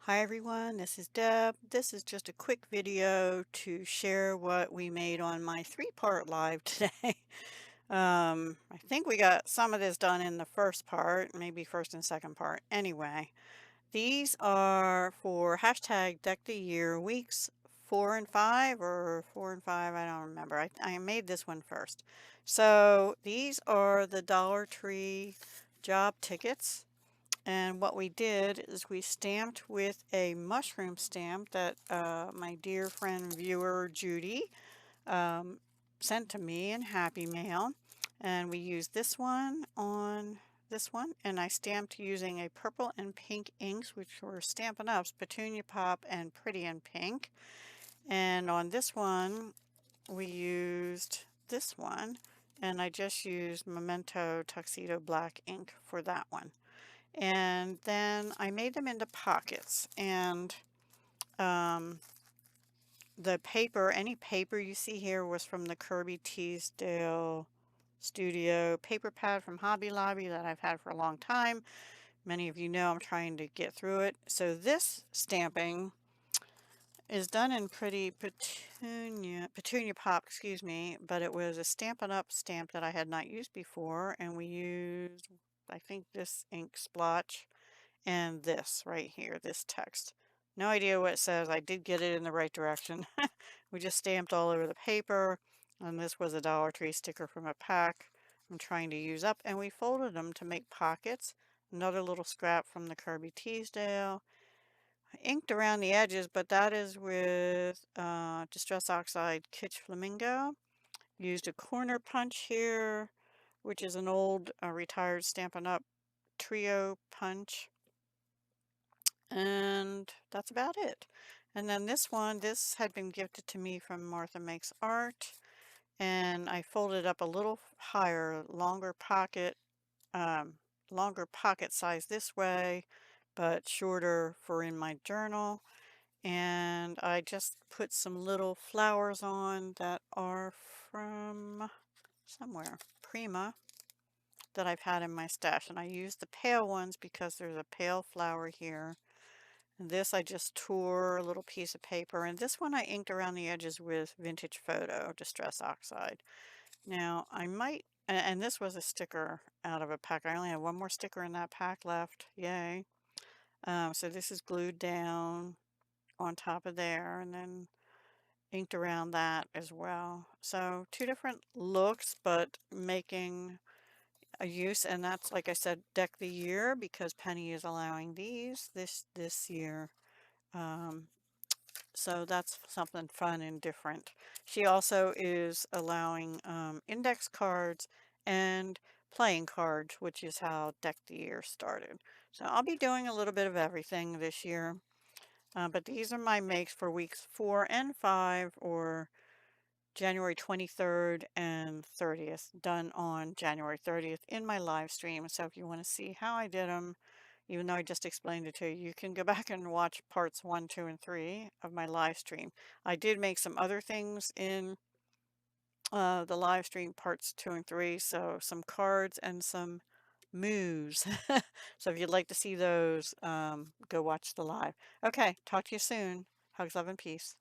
Hi everyone, this is Deb. This is just a quick video to share what we made on my three-part live today. I think we got some of this done in the first part, maybe first and second part. Anyway, these are for hashtag Deck the Year weeks 4 and 5 or 4 and 5, I don't remember. I made this one first. So these are the Dollar Tree job tickets. And what we did is we stamped with a mushroom stamp that my dear friend viewer Judy um, sent to me in Happy Mail. And we used this one on this one, and I stamped using a purple and pink inks, which were Stampin' Up's Petunia Pop and Pretty in Pink. And on this one, we used this one, and I just used Memento Tuxedo Black ink for that one. And then I made them into pockets, and um, the paper, any paper you see here was from the Kirby Teasdale Studio paper pad from Hobby Lobby that I've had for a long time. Many of you know I'm trying to get through it. So this stamping is done in Pretty Petunia Pop, excuse me, but it was a Stampin' Up stamp that I had not used before, and we used, I think, this ink splotch and this right here, this text. No idea what it says. I did get it in the right direction. We just stamped all over the paper, and this was a Dollar Tree sticker from a pack I'm trying to use up, and we folded them to make pockets. Another little scrap from the Kirby Teasdale. I inked around the edges, but that is with Distress Oxide Kitsch Flamingo. Used a corner punch here, which is an old retired Stampin' Up trio punch. And that's about it. And then this one, this had been gifted to me from Martha Makes Art, and I folded up a little higher, um, longer pocket size this way, but shorter for in my journal. And I just put some little flowers on that are from somewhere, Prima, that I've had in my stash. And I used the pale ones because there's a pale flower here. And this I just tore a little piece of paper, and this one I inked around the edges with Vintage Photo Distress Oxide. Now I might, and this was a sticker out of a pack. I only have one more sticker in that pack left. Yay. So this is glued down on top of there and then inked around that as well. So two different looks, but making a use, and that's, like I said, Deck the Year, because Penny is allowing these this year. Um, So that's something fun and different. She also is allowing index cards and playing cards, which is how Deck the Year started. So I'll be doing a little bit of everything this year. But these are my makes for weeks 4 and 5, or January 23rd and 30th, done on January 30th in my live stream. So if you want to see how I did them, even though I just explained it to you, you can go back and watch parts 1, 2, and 3 of my live stream. I did make some other things in the live stream parts 2 and 3, so some cards and some moves. So if you'd like to see those, go watch the live. Okay, talk to you soon. Hugs, love, and peace.